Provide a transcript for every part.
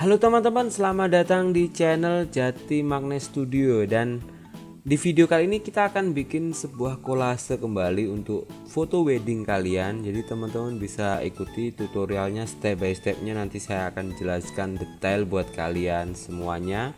Halo teman-teman, selamat datang di channel Jati Magnet Studio. Dan di video kali ini kita akan bikin sebuah kolase kembali untuk foto wedding kalian. Jadi teman-teman bisa ikuti tutorialnya step by stepnya, nanti saya akan jelaskan detail buat kalian semuanya.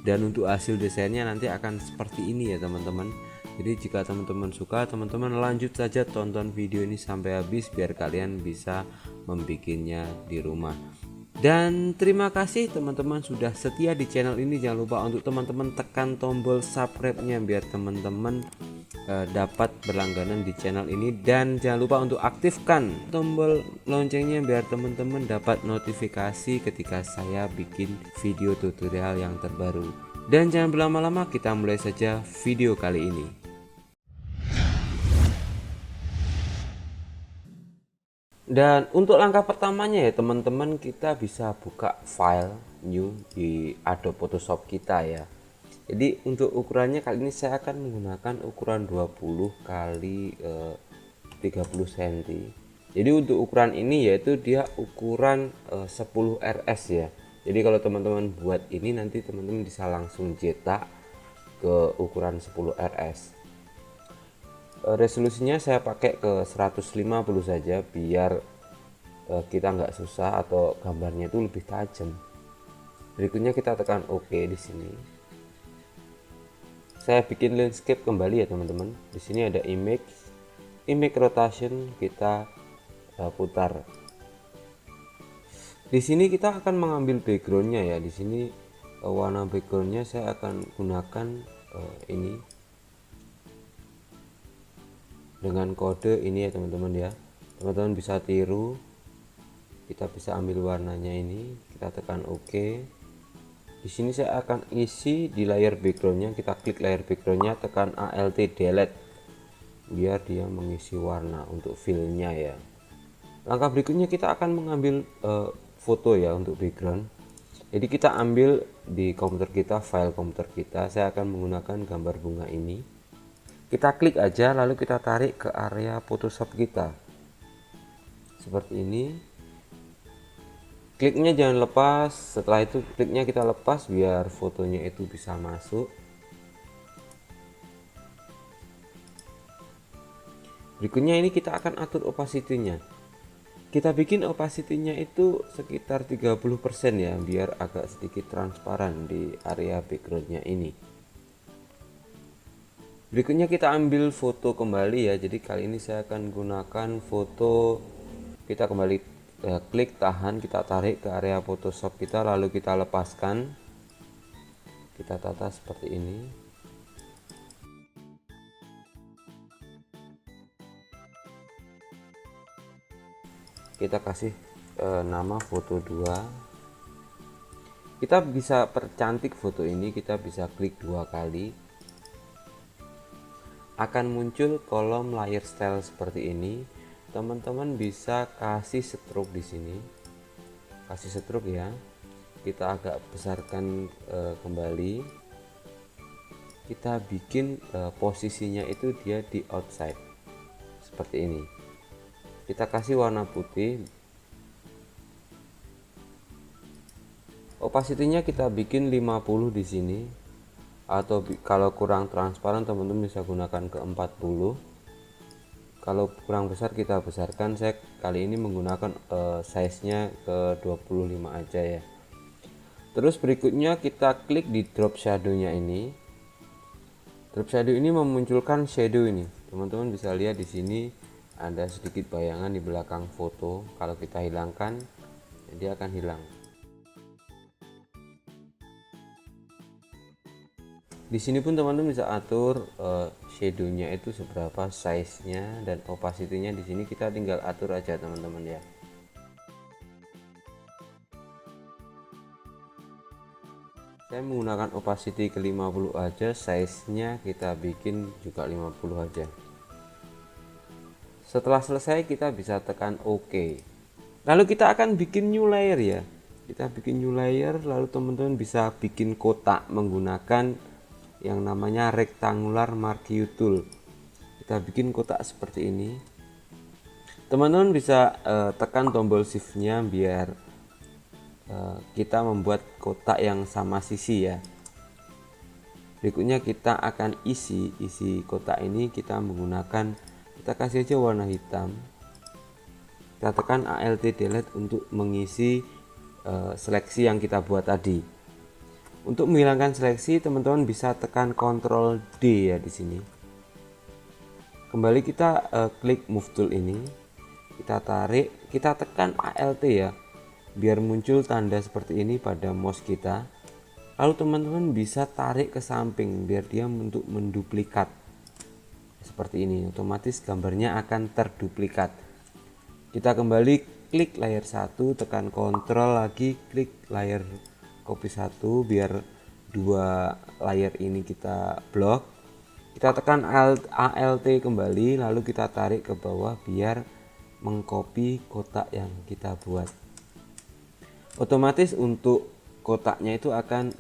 Dan untuk hasil desainnya nanti akan seperti ini ya teman-teman. Jadi jika teman-teman suka, teman-teman lanjut saja tonton video ini sampai habis biar kalian bisa membikinnya di rumah. Dan terima kasih teman-teman sudah setia di channel ini. Jangan lupa untuk teman-teman tekan tombol subscribe-nya biar teman-teman dapat berlangganan di channel ini. Dan jangan lupa untuk aktifkan tombol loncengnya biar teman-teman dapat notifikasi ketika saya bikin video tutorial yang terbaru. Dan jangan berlama-lama, kita mulai saja video kali ini. Dan untuk langkah pertamanya ya teman-teman, kita bisa buka file new di Adobe Photoshop kita ya. Jadi untuk ukurannya kali ini saya akan menggunakan ukuran 20 kali 30 cm. Jadi untuk ukuran ini yaitu dia ukuran 10 rs ya. Jadi kalau teman-teman buat ini nanti teman-teman bisa langsung cetak ke ukuran 10 rs. Resolusinya saya pakai ke 150 saja biar kita nggak susah atau gambarnya itu lebih tajam. Berikutnya kita tekan OK di sini. Saya bikin landscape kembali ya teman-teman. Di sini ada image rotation, kita putar. Di sini kita akan mengambil backgroundnya ya. Di sini warna backgroundnya saya akan gunakan ini dengan kode ini ya teman-teman ya. Teman-teman bisa tiru, kita bisa ambil warnanya ini, kita tekan OK. Di sini saya akan isi di layer backgroundnya, kita klik layer backgroundnya, tekan Alt delete biar dia mengisi warna untuk fillnya ya. Langkah berikutnya kita akan mengambil foto ya untuk background. Jadi kita ambil di komputer kita, file komputer kita, saya akan menggunakan gambar bunga ini. Kita klik aja lalu kita tarik ke area Photoshop kita seperti ini. Kliknya jangan lepas, setelah itu kliknya kita lepas biar fotonya itu bisa masuk. Berikutnya ini kita akan atur opacity-nya. Kita bikin opacity-nya itu sekitar 30% ya, biar agak sedikit transparan di area background-nya ini. Berikutnya kita ambil foto kembali ya. Jadi kali ini saya akan gunakan foto, kita kembali klik tahan, kita tarik ke area Photoshop kita lalu kita lepaskan, kita tata seperti ini. Kita kasih nama foto 2. Kita bisa percantik foto ini, kita bisa klik 2 kali, akan muncul kolom layer style seperti ini. Teman-teman bisa kasih stroke di sini, kasih stroke ya. Kita agak besarkan kembali. Kita bikin posisinya itu dia di outside seperti ini. Kita kasih warna putih. Opacity-nya kita bikin 50 di sini. Atau kalau kurang transparan teman-teman bisa gunakan ke 40. Kalau kurang besar kita besarkan. Saya kali ini menggunakan size-nya ke 25 aja ya. Terus berikutnya kita klik di drop shadow-nya ini. Drop shadow ini memunculkan shadow ini. Teman-teman bisa lihat di sini ada sedikit bayangan di belakang foto. Kalau kita hilangkan, dia akan hilang. Di sini pun teman-teman bisa atur shadow-nya itu seberapa size-nya, dan opacity-nya di sini kita tinggal atur aja teman-teman ya. Saya menggunakan opacity ke 50 aja, size-nya kita bikin juga 50 aja. Setelah selesai kita bisa tekan OK. Lalu kita akan bikin new layer ya. Kita bikin new layer, lalu teman-teman bisa bikin kotak menggunakan yang namanya rectangular marquee tool. Kita bikin kotak seperti ini. Teman-teman bisa tekan tombol shift-nya biar kita membuat kotak yang sama sisi ya. Berikutnya kita akan isi kotak ini, kita kasih aja warna hitam. Kita tekan Alt delete untuk mengisi seleksi yang kita buat tadi. Untuk menghilangkan seleksi, teman-teman bisa tekan Ctrl D ya di sini. Kembali kita klik move tool ini, kita tarik, kita tekan Alt ya, biar muncul tanda seperti ini pada mouse kita. Lalu teman-teman bisa tarik ke samping biar dia untuk menduplikat seperti ini, otomatis gambarnya akan terduplikat. Kita kembali klik layer 1, tekan Ctrl lagi, klik layar copy 1 biar dua layar ini kita blok. Kita tekan Alt kembali, lalu kita tarik ke bawah biar mengcopy kotak yang kita buat. Otomatis untuk kotaknya itu akan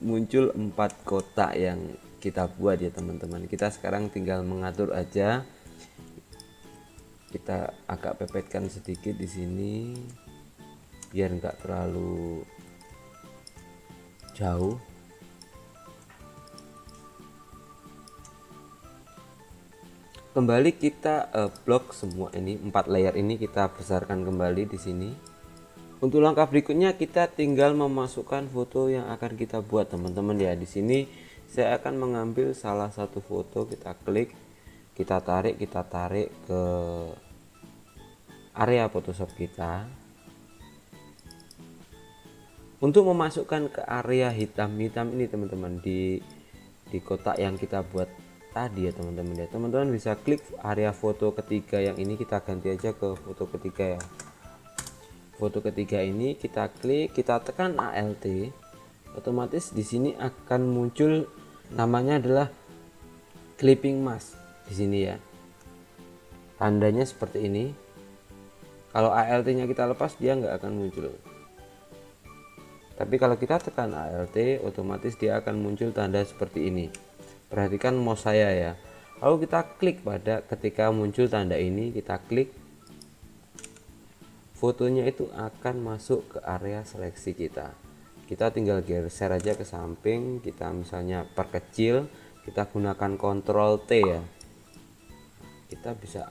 muncul 4 kotak yang kita buat ya teman-teman. Kita sekarang tinggal mengatur aja. Kita agak pepetkan sedikit di sini biar enggak terlalu jauh. Kembali kita blok semua ini 4 layer ini, kita besarkan kembali di sini. Untuk langkah berikutnya kita tinggal memasukkan foto yang akan kita buat teman-teman ya. Di sini saya akan mengambil salah satu foto, kita klik, kita tarik ke area Photoshop kita. Untuk memasukkan ke area hitam ini teman-teman, di kotak yang kita buat tadi ya teman-teman ya. Teman-teman bisa klik area foto ketiga yang ini, kita ganti aja ke foto ketiga ya. Foto ketiga ini kita klik, kita tekan Alt, otomatis di sini akan muncul namanya adalah clipping mask di sini ya. Tandanya seperti ini. Kalau Alt-nya kita lepas dia nggak akan muncul. Tapi kalau kita tekan Alt, otomatis dia akan muncul tanda seperti ini. Perhatikan mouse saya ya. Lalu kita klik pada ketika muncul tanda ini, kita klik, fotonya itu akan masuk ke area seleksi kita. Kita tinggal geser aja ke samping, kita misalnya perkecil, kita gunakan Ctrl T ya. Kita bisa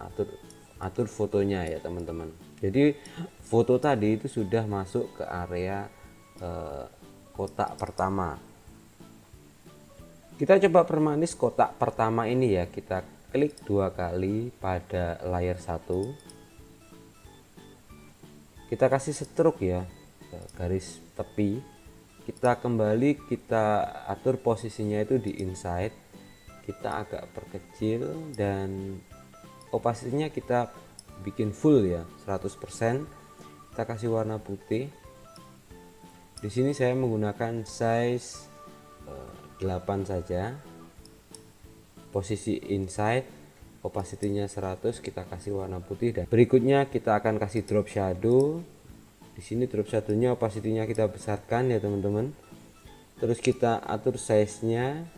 atur fotonya ya teman-teman. Jadi foto tadi itu sudah masuk ke area kotak pertama. Kita coba permanis kotak pertama ini ya. Kita klik 2 kali pada layar 1. Kita kasih stroke ya, garis tepi. Kita kembali, kita atur posisinya itu di inside. Kita agak perkecil dan opacity-nya kita bikin full ya, 100%. Kita kasih warna putih. Di sini saya menggunakan size 8 saja. Posisi inside, opacity-nya 100, kita kasih warna putih. Dan berikutnya kita akan kasih drop shadow. Di sini drop shadow-nya opacity-nya kita besarkan ya teman-teman. Terus kita atur size-nya.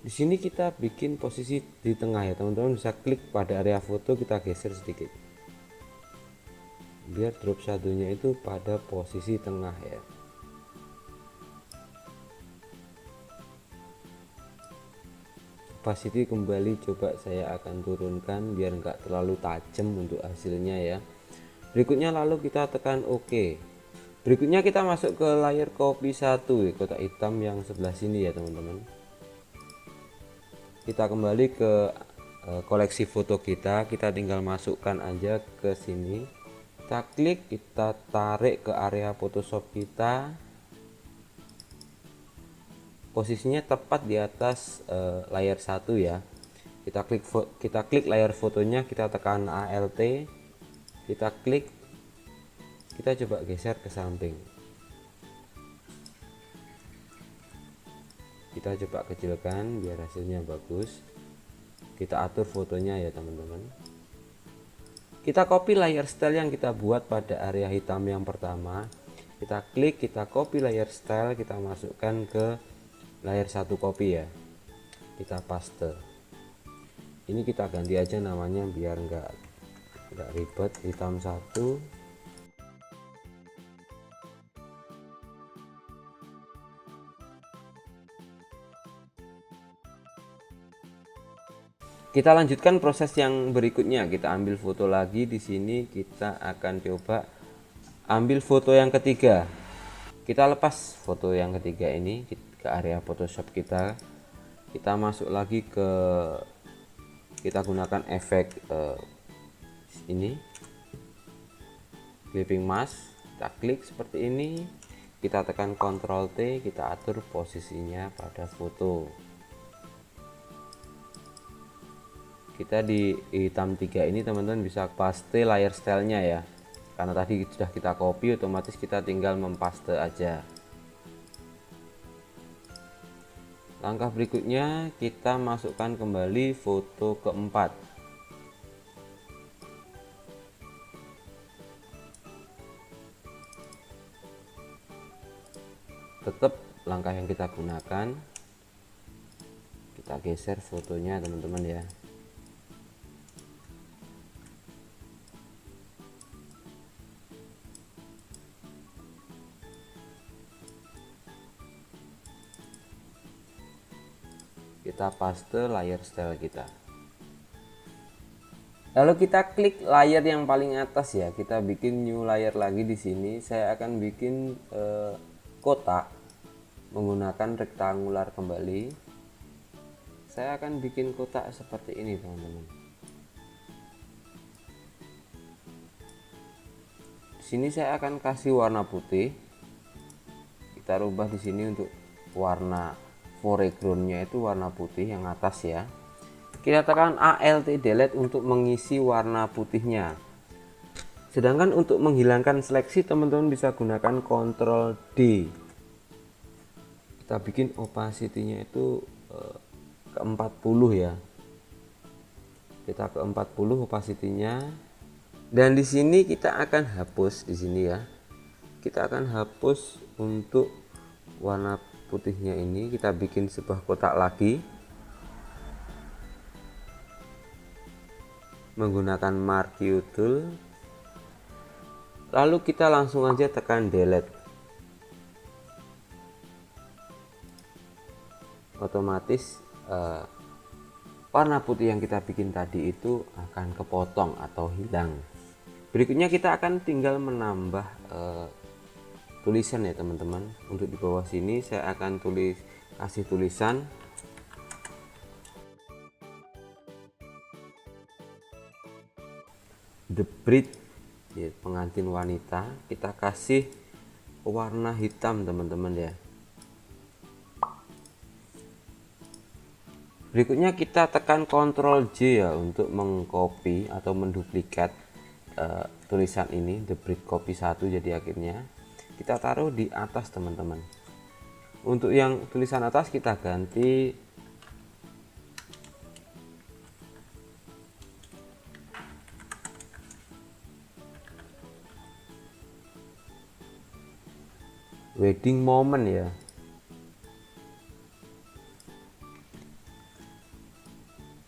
Di sini kita bikin posisi di tengah ya teman-teman, bisa klik pada area foto, kita geser sedikit biar drop shadow-nya itu pada posisi tengah ya. Opacity kembali coba saya akan turunkan biar enggak terlalu tajam untuk hasilnya ya. Berikutnya lalu kita tekan OK. Berikutnya kita masuk ke layar copy 1 ya, kotak hitam yang sebelah sini ya teman-teman. Kita kembali ke koleksi foto kita tinggal masukkan aja ke sini. Kita klik, kita tarik ke area Photoshop kita. Posisinya tepat di atas layar 1 ya. Kita klik layar fotonya, kita tekan Alt, kita klik, kita coba geser ke samping. Kita coba kecilkan biar hasilnya bagus. Kita atur fotonya ya teman-teman. Kita copy layer style yang kita buat pada area hitam yang pertama. Kita klik, kita copy layer style, kita masukkan ke layar 1 copy ya. Kita paste. Ini kita ganti aja namanya biar enggak tidak ribet. Hitam satu, kita lanjutkan proses yang berikutnya. Kita ambil foto lagi. Di sini kita akan coba ambil foto yang ketiga. Kita lepas foto yang ketiga ini ke area Photoshop kita. Kita masuk lagi ke, kita gunakan efek ini clipping mask. Kita klik seperti ini, kita tekan Ctrl T, kita atur posisinya pada foto. Kita di hitam 3 ini teman-teman bisa paste layer stylenya ya, karena tadi sudah kita copy, otomatis kita tinggal mempaste aja. Langkah berikutnya kita masukkan kembali foto keempat. Tetap langkah yang kita gunakan, kita geser fotonya teman-teman ya. Kita paste layer style kita, lalu kita klik layer yang paling atas ya. Kita bikin new layer lagi. Di sini saya akan bikin kotak menggunakan rektangular kembali. Saya akan bikin kotak seperti ini teman-teman. Di sini saya akan kasih warna putih. Kita rubah di sini untuk warna foregroundnya itu warna putih yang atas ya. Kita tekan Alt delete untuk mengisi warna putihnya. Sedangkan untuk menghilangkan seleksi teman-teman bisa gunakan Ctrl D. Kita bikin opacity-nya itu ke 40 ya. Kita ke 40 opacity-nya. Dan di sini kita akan hapus di sini ya. Kita akan hapus untuk warna putihnya ini. Kita bikin sebuah kotak lagi menggunakan marquee tool, lalu kita langsung aja tekan delete. Otomatis warna putih yang kita bikin tadi itu akan kepotong atau hilang. Berikutnya kita akan tinggal menambah tulisan ya teman-teman. Untuk di bawah sini saya akan kasih tulisan The Bride ya, pengantin wanita. Kita kasih warna hitam teman-teman ya. Berikutnya kita tekan Ctrl J ya untuk mengcopy atau menduplikat tulisan ini, The Bride copy 1. Jadi akhirnya kita taruh di atas teman-teman. Untuk yang tulisan atas kita ganti wedding moment ya.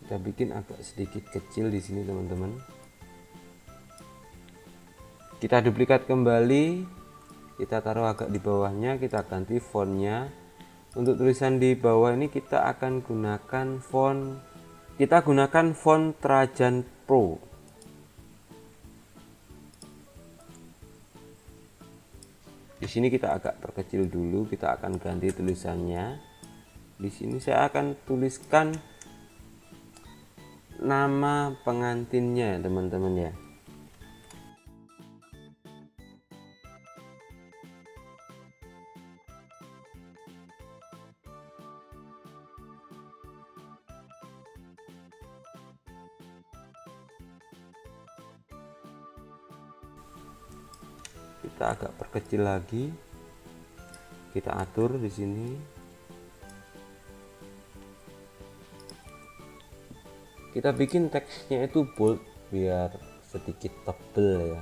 Kita bikin agak sedikit kecil di sini teman-teman. Kita duplikat kembali, kita taruh agak di bawahnya, kita ganti fontnya. Untuk tulisan di bawah ini kita akan gunakan font Trajan Pro. Di sini kita agak perkecil dulu, kita akan ganti tulisannya. Di sini saya akan tuliskan nama pengantinnya teman-teman ya. Kita agak perkecil lagi, kita atur di sini. Kita bikin teksnya itu bold biar sedikit tebel ya.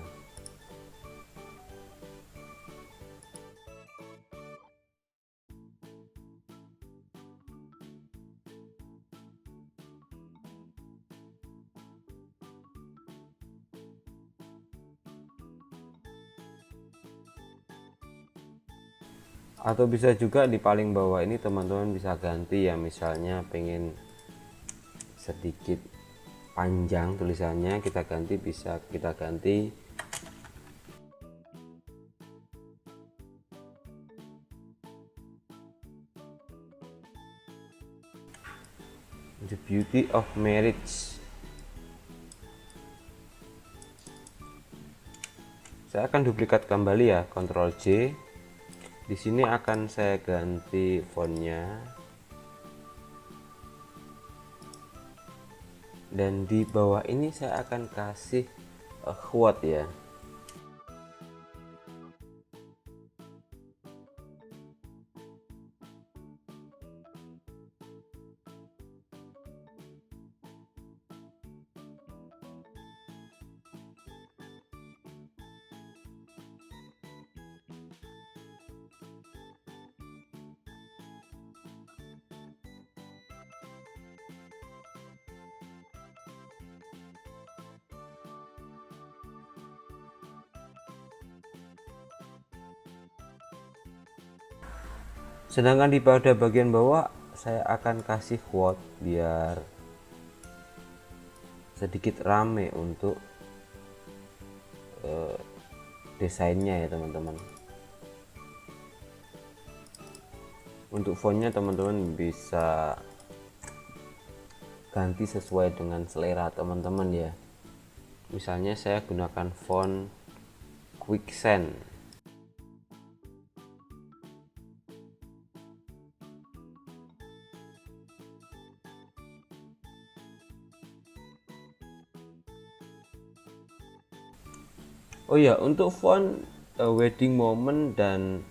Atau bisa juga di paling bawah ini teman-teman bisa ganti ya, misalnya pengen sedikit panjang tulisannya, kita ganti, bisa kita ganti The Beauty of Marriage. Saya akan duplikat kembali ya, Ctrl J. Di sini akan saya ganti fontnya, dan di bawah ini saya akan kasih quote ya. Sedangkan di pada bagian bawah saya akan kasih quote biar sedikit rame untuk desainnya ya teman-teman. Untuk fontnya teman-teman bisa ganti sesuai dengan selera teman-teman ya. Misalnya saya gunakan font Quicksand. Oh ya, untuk font Wedding Moment dan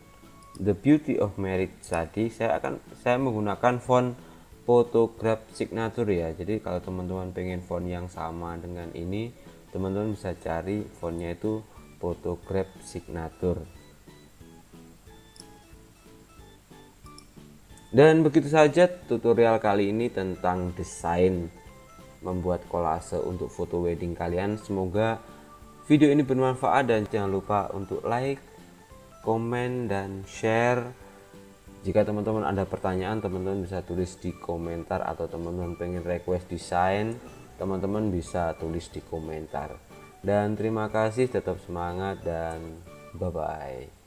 The Beauty of Marriage tadi saya menggunakan font Photograph Signature ya. Jadi kalau teman-teman pengen font yang sama dengan ini, teman-teman bisa cari fontnya itu Photograph Signature. Dan begitu saja tutorial kali ini tentang desain membuat kolase untuk foto wedding kalian. Semoga video ini bermanfaat dan jangan lupa untuk like, komen, dan share. Jika teman-teman ada pertanyaan, teman-teman bisa tulis di komentar, atau teman-teman pengen request desain, teman-teman bisa tulis di komentar. Dan terima kasih, tetap semangat, dan bye-bye.